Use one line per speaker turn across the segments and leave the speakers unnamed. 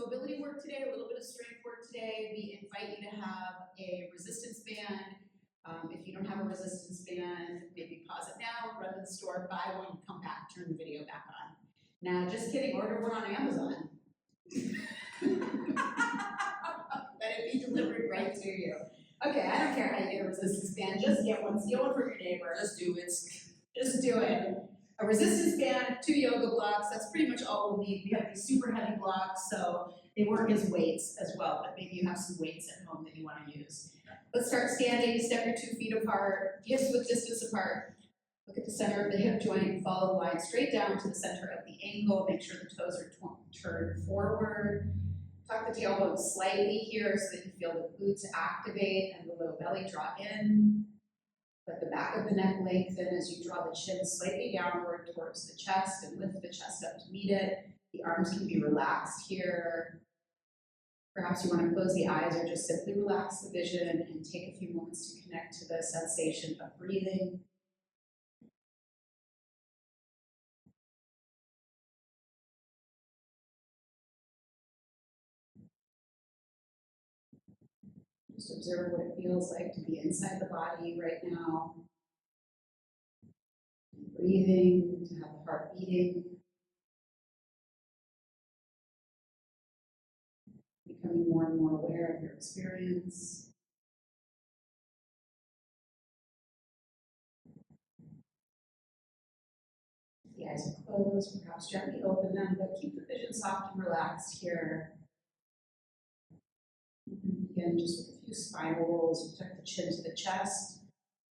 mobility work today, a little bit of strength work today. We invite you to have a resistance band. If you don't have a resistance band, maybe pause it now, run to the store, buy one, come back, turn the video back on. Now, just kidding, order one on Amazon. Let it be delivered right to you. Okay, I don't care how you get a resistance band, just get one, steal one from your neighbor.
Just do it.
Just do it. A resistance band, 2 yoga blocks, that's pretty much all we'll need. We have these super heavy blocks, so they work as weights as well, but maybe you have some weights at home that you want to use. Let's start standing, step your 2 feet apart, hips width distance apart. Look at the center of the hip joint, follow the line straight down to the center of the ankle, make sure the toes are turned forward. Tuck the tailbone slightly here so that you feel the glutes activate and the low belly draw in. Let the back of the neck lengthen as you draw the chin slightly downward towards the chest and lift the chest up to meet it. The arms can be relaxed here. Perhaps you want to close the eyes or just simply relax the vision and take a few moments to connect to the sensation of breathing. Just observe what it feels like to be inside the body right now. Breathing, to have the heart beating. Becoming more and more aware of your experience. The eyes are closed, perhaps gently open them, but keep the vision soft and relaxed here. And begin just with a few spinal rolls, protect the chin to the chest.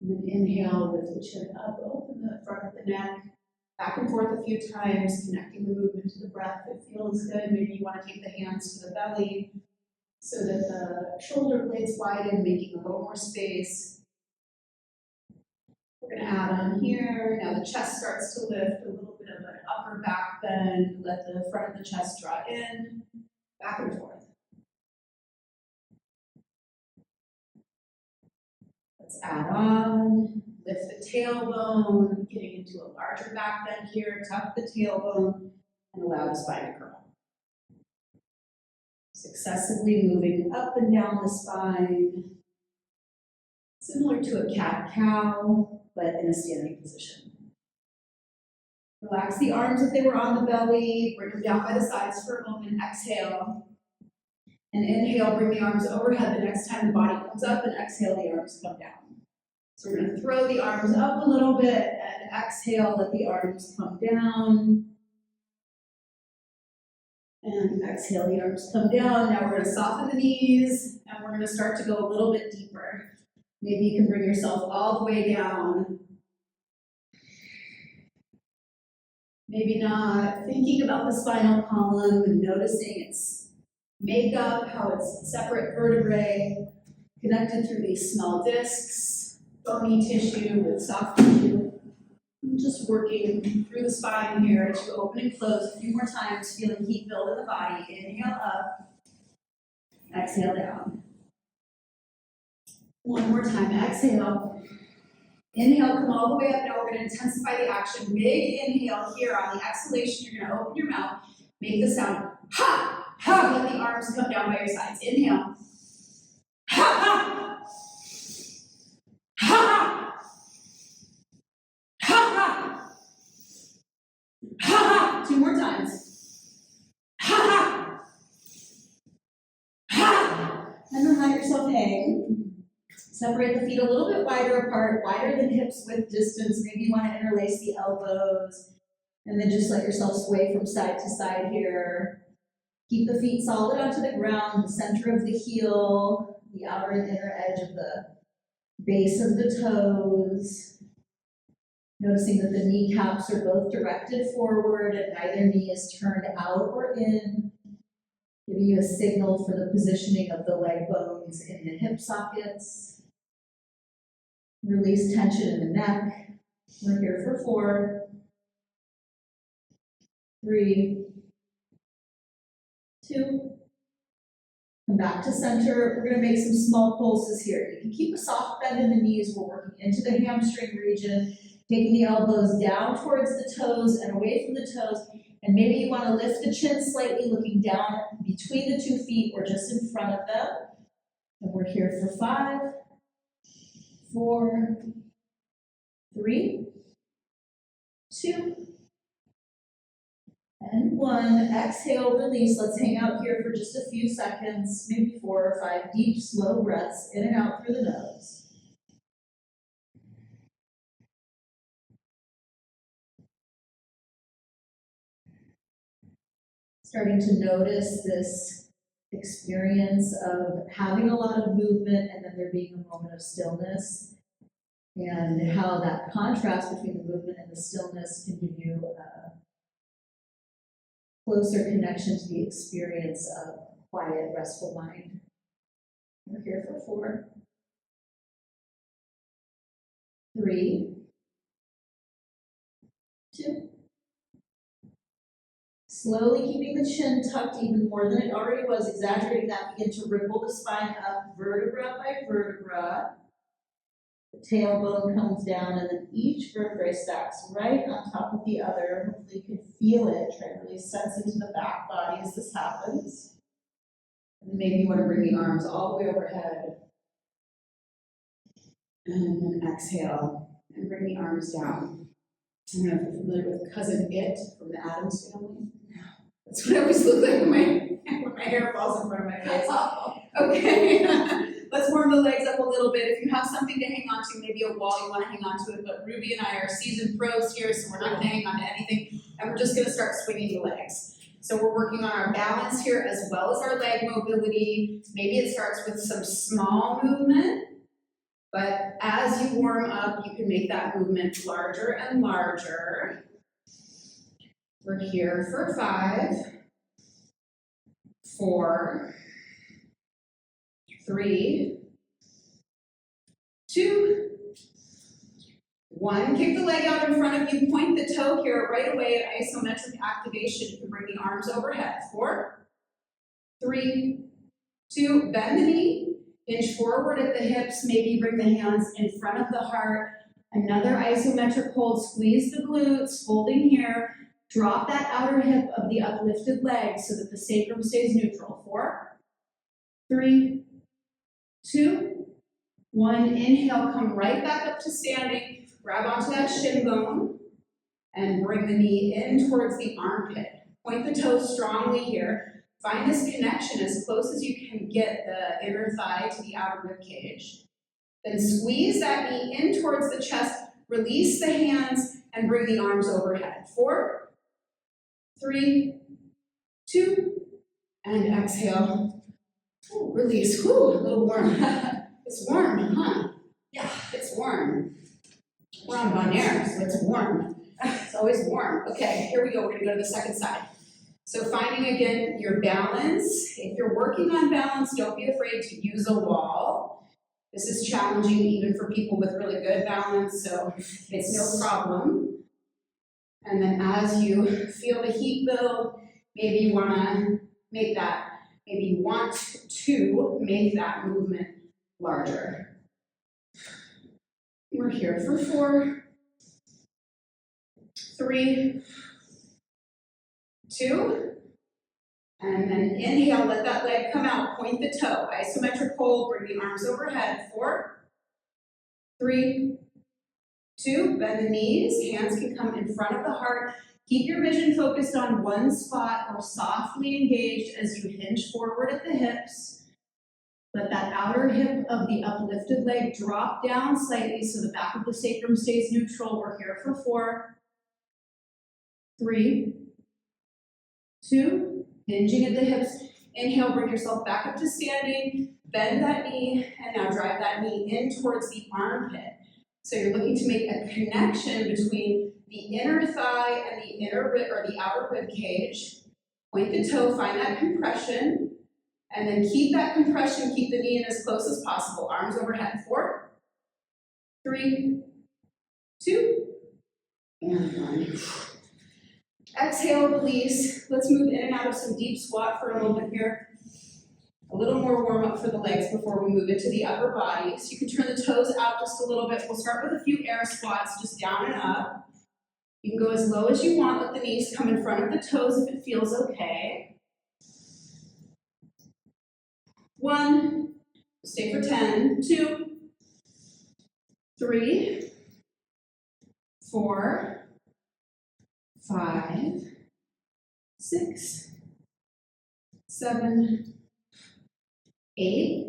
And then inhale, lift the chin up, open the front of the neck. Back and forth a few times, connecting the movement to the breath. It feels good. Maybe you want to take the hands to the belly so that the shoulder blades widen, making a little more space. We're going to add on here. Now the chest starts to lift, a little bit of an upper back bend. Let the front of the chest draw in, back and forth. Let's add on, lift the tailbone, getting into a larger back bend here, tuck the tailbone, and allow the spine to curl. Successively moving up and down the spine, similar to a cat-cow, but in a standing position. Relax the arms if they were on the belly, bring them down by the sides for a moment, exhale. And inhale, bring the arms overhead the next time the body comes up, and exhale, the arms come down. So we're going to throw the arms up a little bit, and exhale, let the arms come down. And exhale, the arms come down. Now we're going to soften the knees, and we're going to start to go a little bit deeper. Maybe you can bring yourself all the way down. Maybe not. Thinking about the spinal column and noticing its makeup, how it's separate vertebrae, connected through these small discs, bony tissue with soft tissue. Just working through the spine here as you open and close a few more times, feeling heat build in the body. Inhale up, exhale down. One more time, exhale. Inhale, come all the way up. Now we're going to intensify the action. Big inhale here. On the exhalation, you're going to open your mouth, make the sound, ha! Ha! Let the arms come down by your sides. Inhale. Ha! Ha! Ha! Ha! Ha! Ha! 2 more times. Ha! Ha! And then let yourself hang. Separate the feet a little bit wider apart, wider than hips width distance. Maybe you want to interlace the elbows. And then just let yourself sway from side to side here. Keep the feet solid onto the ground, the center of the heel, the outer and inner edge of the base of the toes. Noticing that the kneecaps are both directed forward and neither knee is turned out or in. Giving you a signal for the positioning of the leg bones in the hip sockets. Release tension in the neck. We're here for 4, 3, 2. Come back to center. We're going to make some small pulses here. You can keep a soft bend in the knees. We're working into the hamstring region, taking the elbows down towards the toes and away from the toes, And maybe you want to lift the chin slightly, looking down between the 2 feet or just in front of them. And we're here for 5, 4, 3, 2, and 1. Exhale, release. Let's hang out here for just a few seconds, maybe 4 or 5 deep, slow breaths in and out through the nose. Starting to notice this experience of having a lot of movement and then there being a moment of stillness, and how that contrast between the movement and the stillness can give you a closer connection to the experience of quiet, restful mind. We're here for 4, 3, 2. Slowly keeping the chin tucked even more than it already was, exaggerating that, begin to ripple the spine up vertebra by vertebra. The tailbone comes down and then each vertebrae stacks right on top of the other. Hopefully you can feel it. Try to really sense into the back body as this happens. And then maybe you want to bring the arms all the way overhead. And then exhale and bring the arms down. I don't know if you're familiar with Cousin It from the Addams Family. That's what I always look like when my hair falls in front of my face. Okay, let's warm the legs up a little bit. If you have something to hang on to, maybe a wall, you want to hang on to it, but Ruby and I are seasoned pros here, so we're not hanging on to anything, and we're just going to start swinging the legs. So we're working on our balance here as well as our leg mobility. Maybe it starts with some small movement, but as you warm up, you can make that movement larger and larger. We're here for 5, 4, 3, 2, 1. Kick the leg out in front of you. Point the toe here right away at isometric activation. You can bring the arms overhead. 4, 3, 2. Bend the knee. Hinge forward at the hips. Maybe bring the hands in front of the heart. Another isometric hold. Squeeze the glutes. Holding here. Drop that outer hip of the uplifted leg so that the sacrum stays neutral. 4, 3, 2, 1. Inhale, come right back up to standing. Grab onto that shin bone and bring the knee in towards the armpit. Point the toes strongly here. Find this connection as close as you can get the inner thigh to the outer rib cage. Then squeeze that knee in towards the chest. Release the hands and bring the arms overhead. 4, 3, 2, and exhale. Ooh, release. Ooh, a little warm. It's warm, huh? Yeah, it's warm. We're on Bonaire, so it's warm. It's always warm. Okay, here we go. We're going to go to the second side. So finding, again, your balance. If you're working on balance, don't be afraid to use a wall. This is challenging even for people with really good balance, so it's no problem. And then as you feel the heat build, maybe you want to make that, maybe you want to make that movement larger. We're here for 4, 3, 2, and then inhale, let that leg come out, point the toe, isometric hold, bring the arms overhead. 4, 3, 2, bend the knees, hands can come in front of the heart. Keep your vision focused on one spot or softly engaged as you hinge forward at the hips. Let that outer hip of the uplifted leg drop down slightly so the back of the sacrum stays neutral. We're here for 4, 3, 2, hinging at the hips. Inhale, bring yourself back up to standing. Bend that knee, and now drive that knee in towards the armpit. So you're looking to make a connection between the inner thigh and the inner rib or the outer rib cage. Point the toe, find that compression, and then keep that compression, keep the knee in as close as possible. Arms overhead. 4, 3, 2, and 1. Exhale, release. Let's move in and out of some deep squat for a moment here. A little more warm up for the legs before we move into the upper body. So you can turn the toes out just a little bit. We'll start with a few air squats, just down and up. You can go as low as you want, let the knees come in front of the toes if it feels okay. 1, stay for 10, 2, 3, 4, 5, 6, 7, 8,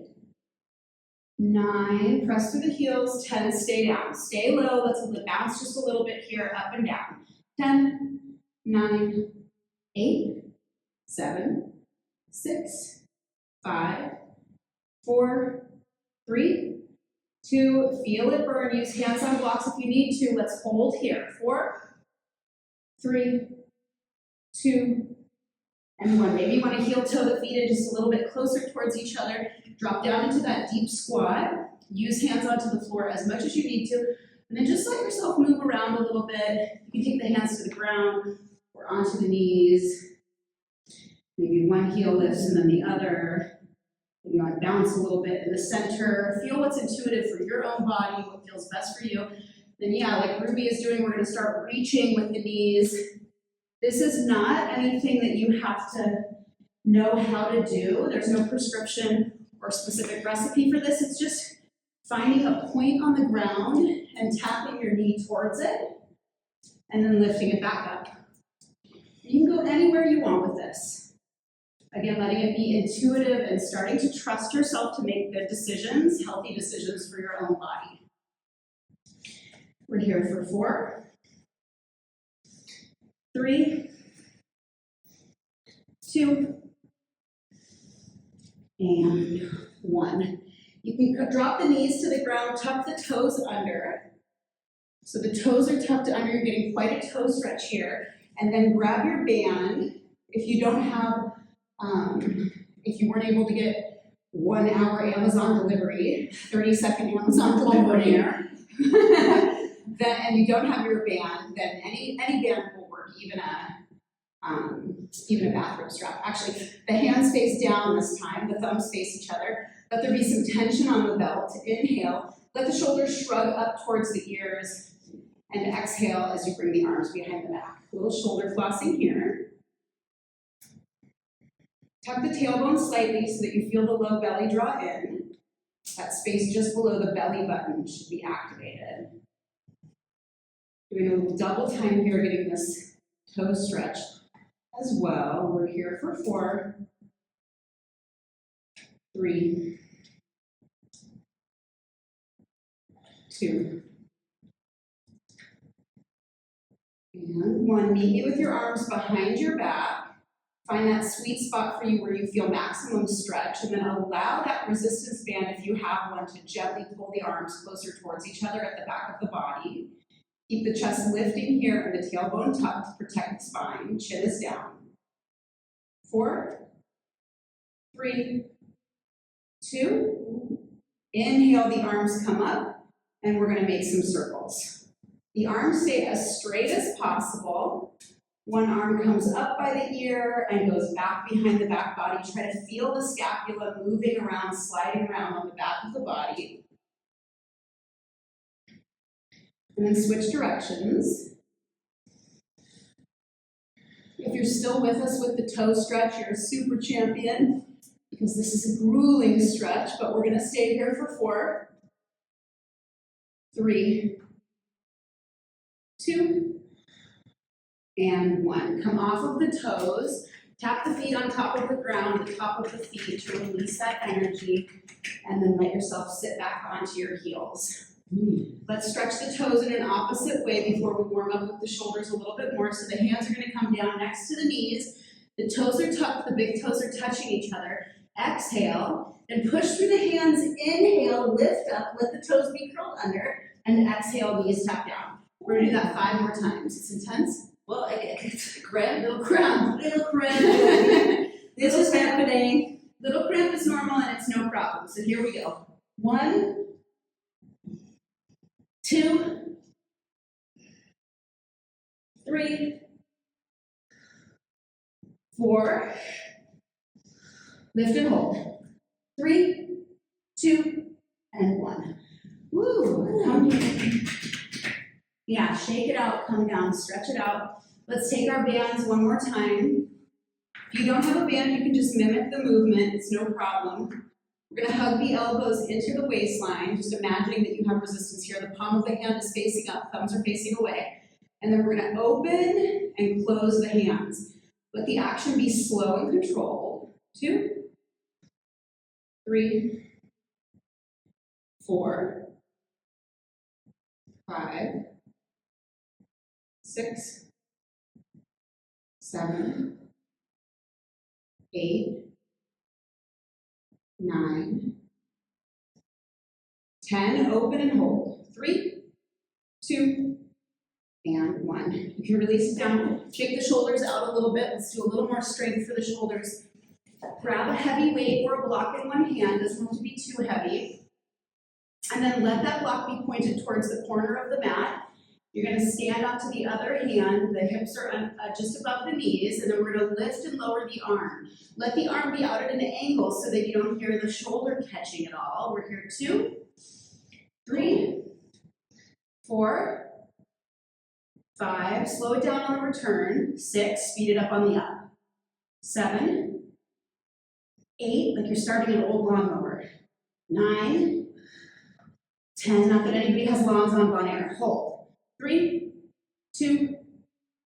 9, press through the heels, 10, stay down. Stay low, let's bounce just a little bit here, up and down. 10, 9, 8, 7, 6, 5, 4, 3, 2, feel it burn, use hands on blocks if you need to. Let's hold here. 4, 3, 2, and 1. Maybe you want to heel toe the feet in just a little bit closer towards each other. Drop down into that deep squat. Use hands onto the floor as much as you need to. And then just let yourself move around a little bit. You can take the hands to the ground or onto the knees. Maybe one heel lifts and then the other. Maybe you want to bounce a little bit in the center. Feel what's intuitive for your own body, what feels best for you. Then yeah, like Ruby is doing, we're going to start reaching with the knees. This is not anything that you have to know how to do. There's no prescription or specific recipe for this. It's just finding a point on the ground and tapping your knee towards it and then lifting it back up. You can go anywhere you want with this. Again, letting it be intuitive and starting to trust yourself to make good decisions, healthy decisions for your own body. We're here for 4, 3, 2, and 1. You can drop the knees to the ground, tuck the toes under. So the toes are tucked under, you're getting quite a toe stretch here. And then grab your band. If you don't have, if you weren't able to get 1 hour Amazon delivery, 30-second Amazon delivery, and you don't have your band, then any band will work, even a bathrobe strap. Actually, the hands face down this time, the thumbs face each other. Let there be some tension on the belt. Inhale, let the shoulders shrug up towards the ears, and exhale as you bring the arms behind the back. A little shoulder flossing here. Tuck the tailbone slightly so that you feel the low belly draw in. That space just below the belly button should be activated. Doing a little double time here, getting this toe stretch as well. We're here for 4, 3, 2, and 1. Meet me with your arms behind your back. Find that sweet spot for you where you feel maximum stretch, and then allow that resistance band, if you have one, to gently pull the arms closer towards each other at the back of the body. Keep the chest lifting here and the tailbone tucked to protect the spine. Chin is down. 4, 3, 2. Inhale, the arms come up, and we're going to make some circles. The arms stay as straight as possible. One arm comes up by the ear and goes back behind the back body. Try to feel the scapula moving around, sliding around on the back of the body. And then switch directions. If you're still with us with the toe stretch, you're a super champion, because this is a grueling stretch, but we're going to stay here for 4, 3, 2, and 1. Come off of the toes, tap the feet on top of the ground, the top of the feet to release that energy, and then let yourself sit back onto your heels. Let's stretch the toes in an opposite way before we warm up with the shoulders a little bit more. So the hands are going to come down next to the knees. The toes are tucked, the big toes are touching each other. Exhale, and push through the hands. Inhale, lift up, let the toes be curled under, and exhale, knees tap down. We're going to do that 5 more times. It's intense. Well, it's a cramp, little cramp. This is happening. Little cramp is normal and it's no problem. So here we go. 1, 2, 3, 4. Lift and hold. 3, 2, and 1. Woo!
Yeah, shake it out, come down, stretch it out. Let's take our bands one more time. If you don't have a band, you can just mimic the movement, it's no problem. We're gonna hug the elbows into the waistline, just imagining that you have resistance here. The palm of the hand is facing up, thumbs are facing away. And then we're gonna open and close the hands. Let the action be slow and controlled. 2, 3, 4, 5, 6, 7, 8, 9, 10, open and hold. 3, 2, and 1. You can release it down, shake the shoulders out a little bit. Let's do a little more strength for the shoulders. Grab a heavy weight or a block in one hand, doesn't have to be too heavy. And then let that block be pointed towards the corner of the mat. You're going to stand onto the other hand, the hips are just above the knees, and then we're going to lift and lower the arm. Let the arm be out at an angle so that you don't hear the shoulder catching at all. We're here 2, 3, 4, 5, slow it down on the return. 6, speed it up on the up. 7, 8, like you're starting an old lawnmower. 9, 10, not that anybody has lawns on Bonaire. Hold. 3, 2,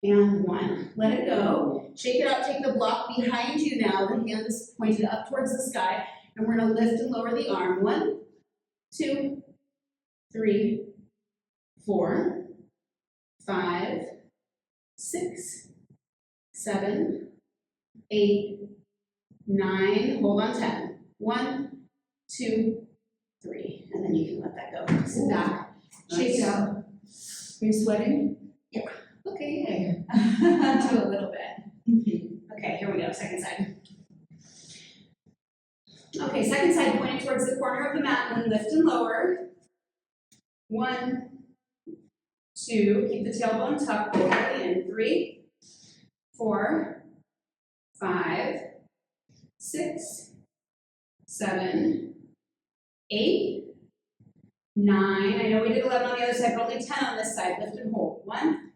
and 1. Let it go. Shake it out, take the block behind you now. The hand is pointed up towards the sky, and we're going to lift and lower the arm. 1, 2, 3, 4, 5, 6, 7, 8, 9, hold on 10. 1, 2, 3, and then you can let that go. Sit back, shake it out. Are you sweating? Yeah. Okay, yay. Do a little bit. Okay, here we go, second side. Okay, second side pointing towards the corner of the mat, and then lift and lower. 1, 2, keep the tailbone tucked in. 3, 4, 5, 6, 7, 8, 9. I know we did 11 on the other side, but only 10 on this side. Lift and hold. 1,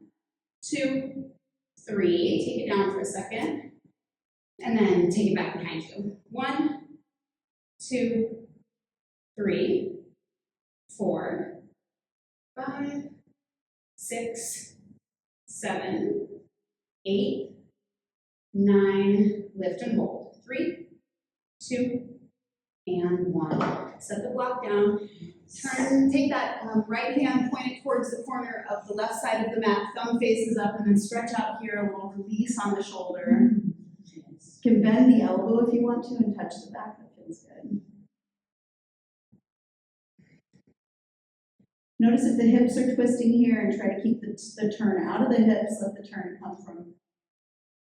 2, 3. Take it down for a second. And then take it back behind you. 1, 2, 3, 4, 5, 6, 7, 8, 9. Lift and hold. 3, 2, and 1. Set the block down. Turn, take that right hand pointed towards the corner of the left side of the mat, thumb faces up, and then stretch out here, a little release on the shoulder. You can bend the elbow if you want to and touch the back, that feels good. Notice if the hips are twisting here and try to keep the turn out of the hips, let the turn come from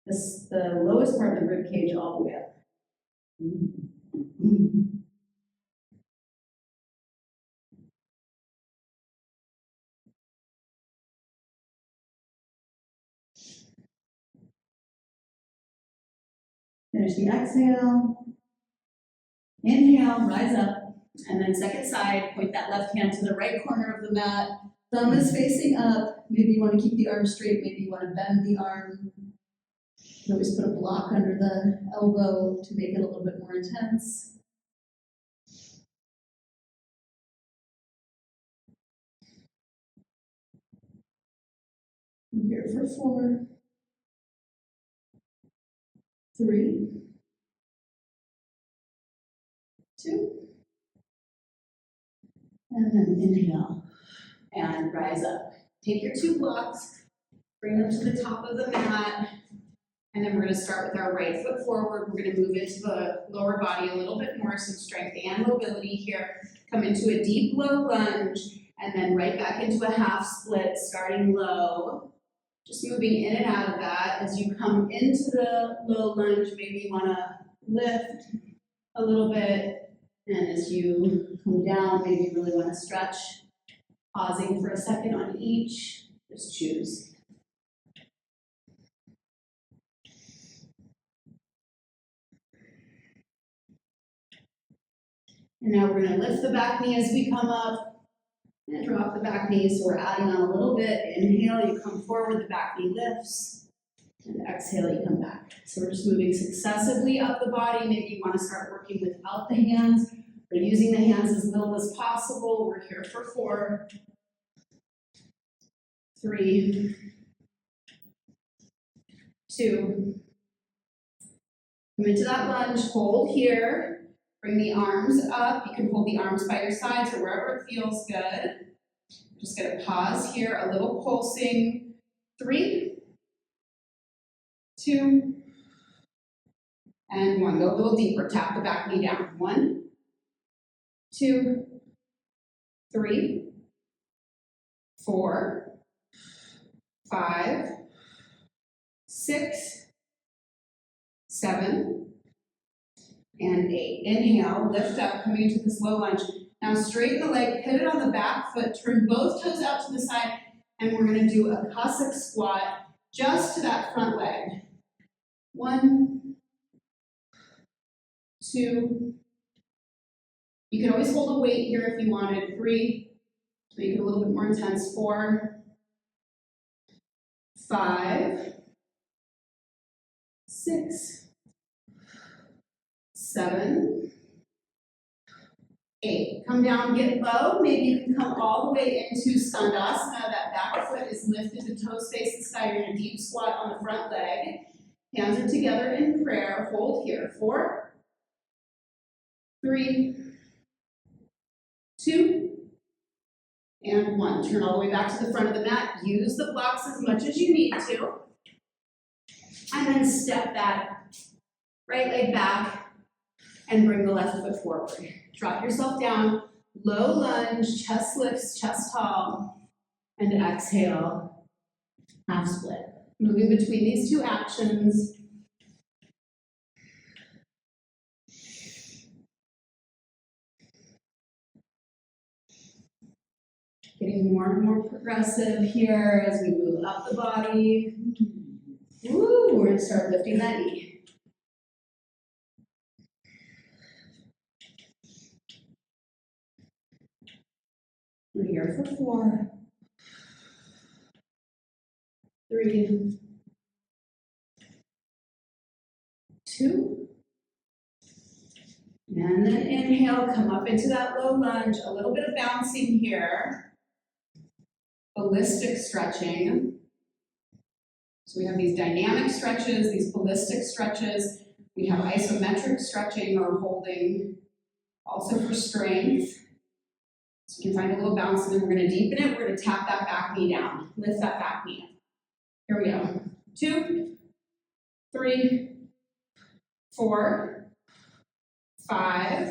the lowest part of the rib cage all the way up. Finish the exhale. Inhale, rise up. And then second side, point that left hand to the right corner of the mat. Thumb is facing up. Maybe you want to keep the arm straight. Maybe you want to bend the arm. You can always put a block under the elbow to make it a little bit more intense. I'm here for 4, 3, 2, and then inhale and rise up. Take your 2 blocks, bring them to the top of the mat, and then we're going to start with our right foot forward. We're going to move into the lower body a little bit more, some strength and mobility here. Come into a deep low lunge, and then right back into a half split, starting low. Just moving in and out of that. As you come into the low lunge, maybe you want to lift a little bit. And as you come down, maybe you really want to stretch. Pausing for a second on each. Just choose. And now we're going to lift the back knee as we come up. And drop the back knee, so we're adding on a little bit. Inhale, you come forward, the back knee lifts. And exhale, you come back. So we're just moving successively up the body. Maybe you want to start working without the hands or using the hands as little as possible. We're here for 4, 3, 2. Come into that lunge, hold here. Bring the arms up. You can hold the arms by your sides or wherever it feels good. Just gonna pause here, a little pulsing. 3, 2, and 1. Go a little deeper. Tap the back knee down. 1, 2, 3, 4, 5, 6, 7, and 8. Inhale, lift up, coming into this low lunge. Now straighten the leg, pivot on the back foot, turn both toes out to the side, and we're gonna do a Cossack squat just to that front leg. 1, 2. You can always hold a weight here if you wanted. 3, make it a little bit more intense. 4, 5, 6, 7, 8. Come down, get low. Maybe you can come all the way into Skandasana. That back foot is lifted, the toes face the sky. You're in a deep squat on the front leg. Hands are together in prayer. Hold here. 4, 3, 2, and 1. Turn all the way back to the front of the mat. Use the blocks as much as you need to. And then step that right leg back and bring the left foot forward. Drop yourself down, low lunge, chest lifts, chest tall, and exhale, half split. Moving between these two actions. Getting more and more progressive here as we move up the body. Woo, we're gonna start lifting that knee. We're here for 4, 3, 2, and then inhale, come up into that low lunge, a little bit of bouncing here, ballistic stretching. So we have these dynamic stretches, these ballistic stretches, we have isometric stretching or holding, also for strength. So you can find a little bounce and then we're gonna deepen it, we're gonna tap that back knee down, lift that back knee up. Here we go. 2, 3, 4, 5,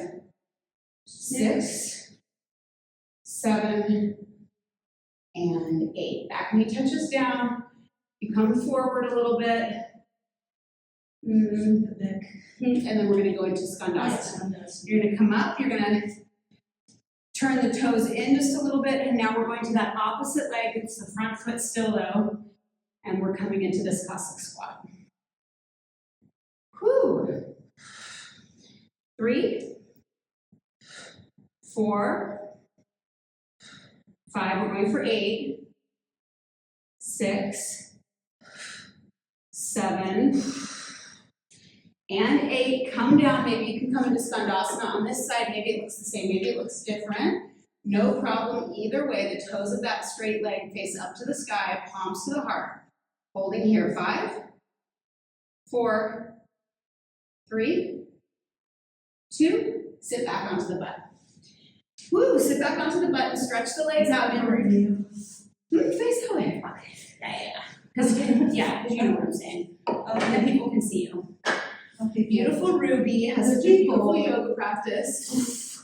6, 7, and 8. Back knee touches down. You come forward a little bit. And then we're gonna go into Skandasana. You're gonna come up, you're gonna turn the toes in just a little bit, and now we're going to that opposite leg. It's the front foot still low, and we're coming into this Cossack squat. Whew. 3, 4, 5, we're going for 8, 6, 7, and 8. Come down. Maybe you can come into Skandasana on this side. Maybe it looks the same. Maybe it looks different. No problem either way. The toes of that straight leg face up to the sky, palms to the heart. Holding here. 5, 4, 3, 2. Sit back onto the butt. Woo! Sit back onto the butt and stretch the legs out inward. Face that way. Okay. Yeah. Because you know what I'm saying. And people can see you. Okay, beautiful Ruby has a beautiful yoga practice.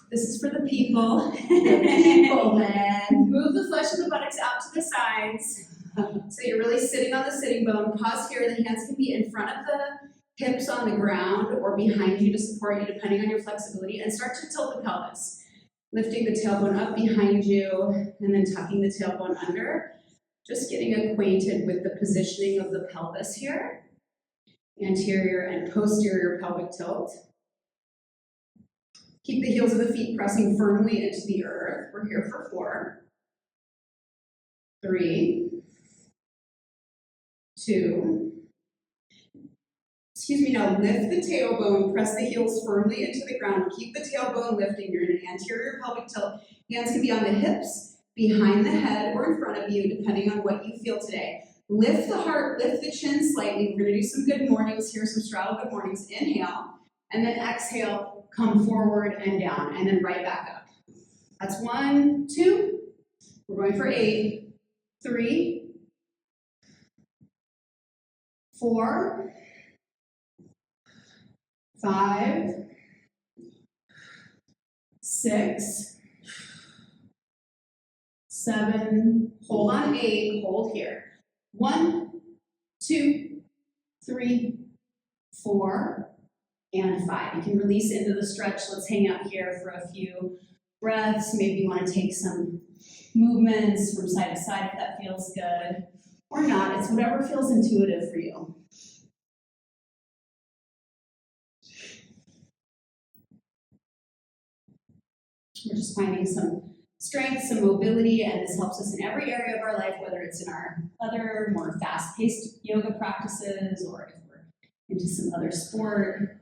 This is for the people. People, man. Move the flesh of the buttocks out to the sides. So you're really sitting on the sitting bone. Pause here. The hands can be in front of the hips on the ground or behind you to support you, depending on your flexibility. And start to tilt the pelvis. Lifting the tailbone up behind you and then tucking the tailbone under. Just getting acquainted with the positioning of the pelvis here. Anterior and posterior pelvic tilt. Keep the heels of the feet pressing firmly into the earth. We're here for 4, 3, 2, now lift the tailbone, press the heels firmly into the ground, keep the tailbone lifting, you're in an anterior pelvic tilt, hands can be on the hips, behind the head, or in front of you, depending on what you feel today. Lift the heart, lift the chin slightly, we're gonna do some good mornings here, some straddle good mornings, inhale, and then exhale, come forward and down, and then right back up. That's 1, 2, we're going for 8, 3, 4, 5, 6, 7, hold on 8, hold here. 1, 2, 3, 4, and 5. You can release into the stretch. Let's hang out here for a few breaths. Maybe you want to take some movements from side to side if that feels good, or not. It's whatever feels intuitive for you. We're just finding some strength, some mobility, and this helps us in every area of our life, whether it's in our other more fast-paced yoga practices or if we're into some other sport.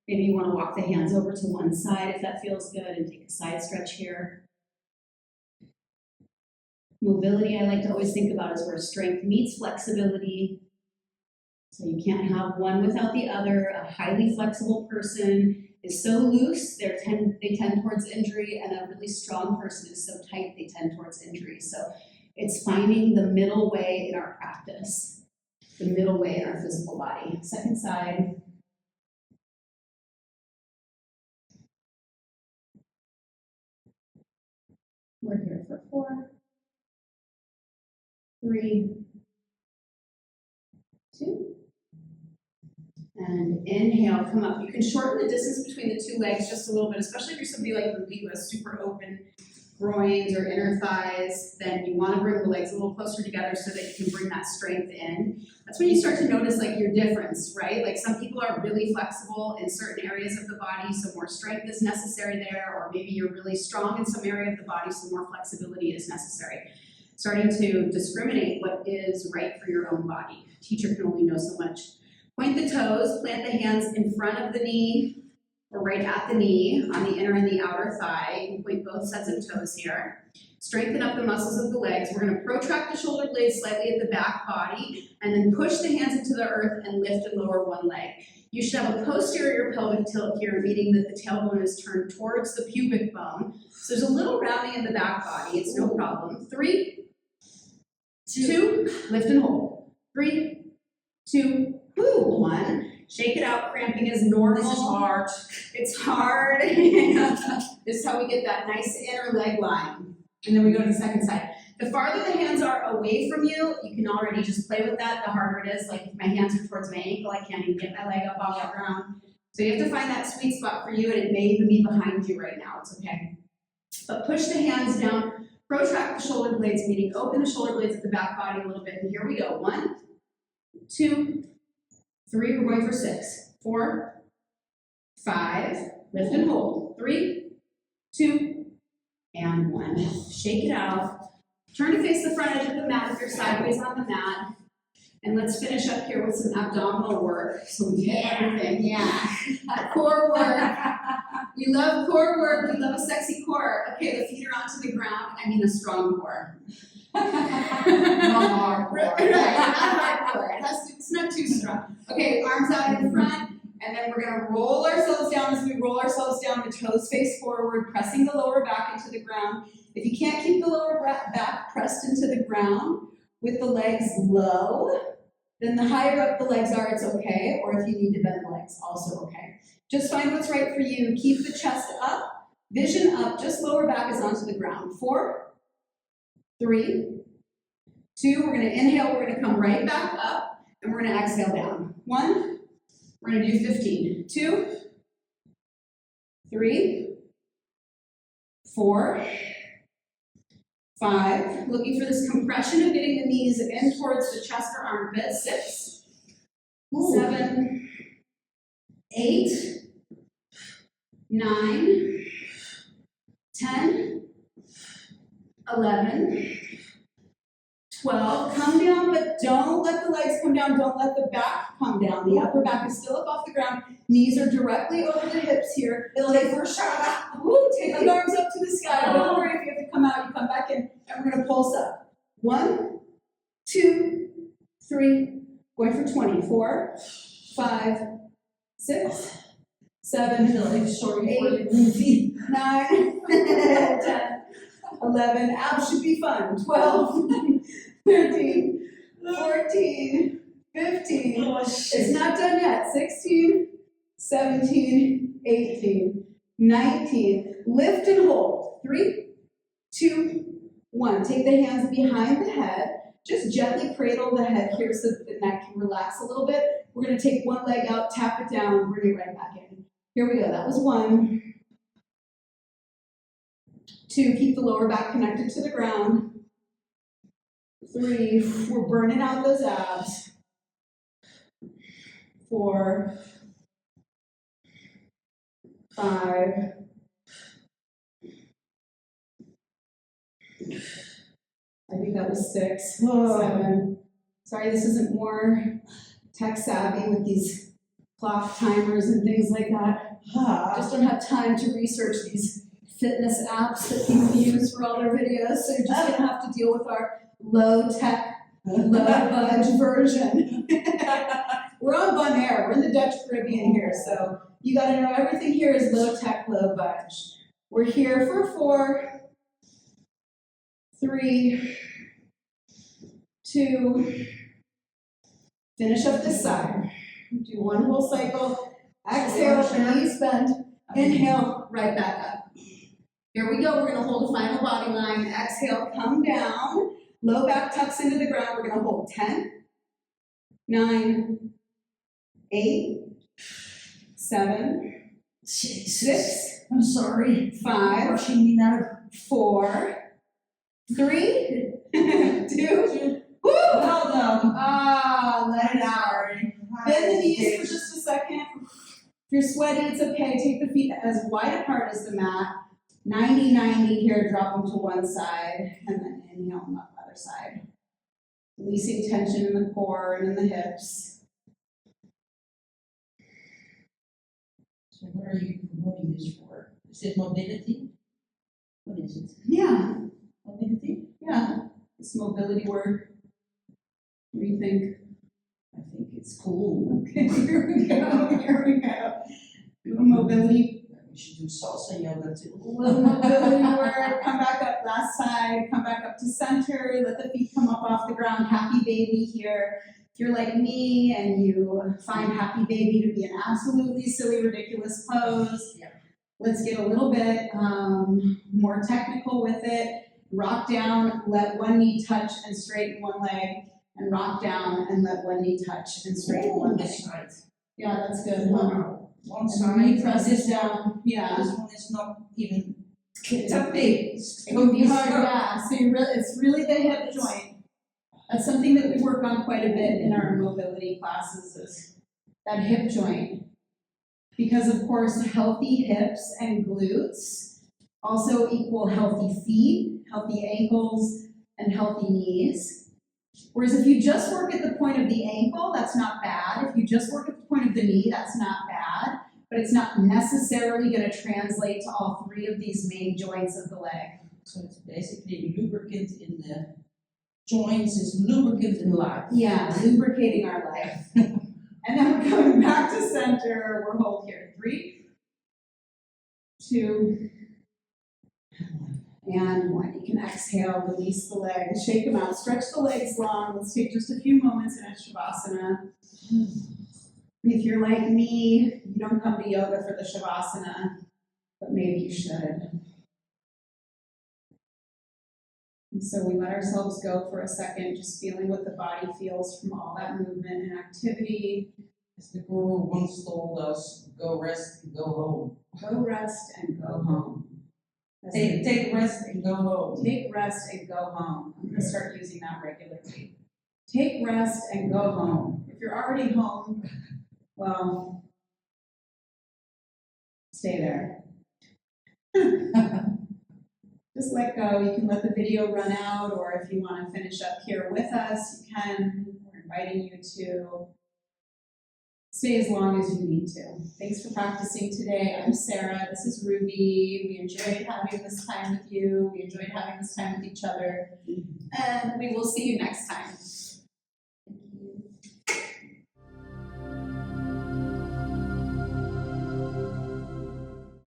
Maybe you want to walk the hands over to one side if that feels good and take a side stretch here. Mobility, I like to always think about as where strength meets flexibility. So you can't have one without the other. A highly flexible person is so loose, they tend towards injury, and a really strong person is so tight, they tend towards injury. So it's finding the middle way in our practice, the middle way in our physical body. Second side. We're here for 4, 3, 2, and inhale, come up. You can shorten the distance between the two legs just a little bit, especially if you're somebody like me who has super open groins or inner thighs, then you want to bring the legs a little closer together so that you can bring that strength in. That's when you start to notice like your difference, right? Like some people are really flexible in certain areas of the body, so more strength is necessary there, or maybe you're really strong in some area of the body, so more flexibility is necessary. Starting to discriminate what is right for your own body. Teacher can only know so much. Point the toes, plant the hands in front of the knee, or right at the knee, on the inner and the outer thigh. You can point both sets of toes here. Strengthen up the muscles of the legs. We're going to protract the shoulder blades slightly at the back body, and then push the hands into the earth and lift and lower one leg. You should have a posterior pelvic tilt here, meaning that the tailbone is turned towards the pubic bone. So there's a little rounding in the back body. It's no problem. 3, 2, lift and hold. 3, 2, 1. Shake it out, cramping is normal.
This is hard.
It's hard. This is how we get that nice inner leg line. And then we go to the second side. The farther the hands are away from you, you can already just play with that. The harder it is. Like if my hands are towards my ankle, I can't even get my leg up off the ground. So you have to find that sweet spot for you, and it may even be behind you right now. It's okay. But push the hands down, protract the shoulder blades, meaning open the shoulder blades at the back body a little bit. And here we go. 1, 2, 3, we're going for 6, 4, 5, lift and hold. 3, 2, and 1. Shake it out. Turn to face the front edge of the mat if you're sideways on the mat. And let's finish up here with some abdominal work. So we get everything. Yeah. Core work. We love core work. We love a sexy core. Okay, the feet are onto the ground. I mean a strong core.
Not hardcore.
Right, not hardcore. It's not too strong. Okay, arms out in front, and then we're gonna roll ourselves down. As we roll ourselves down, the toes face forward, pressing the lower back into the ground. If you can't keep the lower back pressed into the ground with the legs low, then the higher up the legs are, it's okay. Or if you need to bend the legs, also okay. Just find what's right for you. Keep the chest up, vision up, just lower back is onto the ground. 4, 3, 2, we're gonna inhale, we're gonna come right back up, and we're gonna exhale down. 1, we're gonna do 15. 2, 3, 4, 5, looking for this compression of getting the knees in towards the chest or armpit. 6, 7, 8, 9, 10, 11, 12, come down, but don't let the legs come down, don't let the back come down. The upper back is still up off the ground, knees are directly over the hips here. Take the arms up to the sky. Don't worry if you have to come out, you come back in, and we're gonna pulse up. 1, 2, 3, going for 20. 4, 5, 6, 7, 8, 9, 10, 11, abs should be fun. 12, 13, 14, 15. It's not done yet. 16, 17, 18, 19. Lift and hold. 3, 2, 1. Take the hands behind the head. Just gently cradle the head here so that the neck can relax a little bit. We're going to take one leg out, tap it down, bring it right back in. Here we go. That was 1. 2, keep the lower back connected to the ground. 3, we're burning out those abs. 4, 5, I think that was 6, 7. Sorry, this isn't more tech savvy with these clock timers and things like that. Just don't have time to research these fitness apps that people use for all their videos, so you're just gonna have to deal with our low-tech, low-budge version. We're on Bonaire, we're in the Dutch Caribbean here, so you gotta know everything here is low-tech, low-budge. We're here for 4, 3, 2, finish up this side. Do one whole cycle, exhale, knees bend, inhale, right back up. Here we go, we're gonna hold a final body line. Exhale, come down. Low back tucks into the ground. We're gonna hold 10, 9, 8, 7, 6,
I'm sorry.
5,
Rushing me now.
4, 3, 2, woo!
Well done.
Let it out. Bend the knees for just a second. If you're sweaty, it's okay. Take the feet as wide apart as the mat. 90-90 here, drop them to one side, and then inhale on the other side. Releasing tension in the core and in the hips.
So what are you promoting this for? Is it mobility? What is it?
Yeah,
Mobility?
yeah. It's mobility work. What do you think?
I think it's cool.
Okay, here we go, here we go. Little mobility.
We should do salsa yoga too.
Little mobility work. Come back up last side. Come back up to center. Let the feet come up off the ground. Happy baby here. If you're like me and you find happy baby to be an absolutely silly, ridiculous pose,
Yeah.
let's get a little bit more technical with it. Rock down, let one knee touch and straighten one leg, and rock down and let one knee touch and straighten one leg.
This side.
Yeah, that's good.
Wow. One
And
side.
knee presses down. Yeah.
This one is not even.
It's a big. It would be hard, yeah. So it's really the hip joint. That's something that we work on quite a bit in our mobility classes, is that hip joint. Because of course, healthy hips and glutes also equal healthy feet, healthy ankles, and healthy knees. Whereas if you just work at the point of the ankle, that's not bad. If you just work at the point of the knee, that's not bad. But it's not necessarily going to translate to all 3 of these main joints of the leg.
So it's basically lubricant in the joints is lubricant in life.
Yeah, lubricating our life. And then we're coming back to center. We're hold here. 3, 2, and 1. You can exhale, release the legs, shake them out, stretch the legs long. Let's take just a few moments in a Shavasana. If you're like me, you don't come to yoga for the Shavasana, but maybe you should. And so we let ourselves go for a second, just feeling what the body feels from all that movement and activity.
As the guru once told us, go rest and go home.
Go rest and go home.
Take rest and go home.
Take rest and go home. I'm going to start using that regularly. Take rest and go home. If you're already home, well, stay there. just let go. You can let the video run out, or if you want to finish up here with us, you can. We're inviting you to stay as long as you need to. Thanks for practicing today. I'm Sarah. This is Ruby. We enjoyed having this time with you. We enjoyed having this time with each other. And we will see you next time.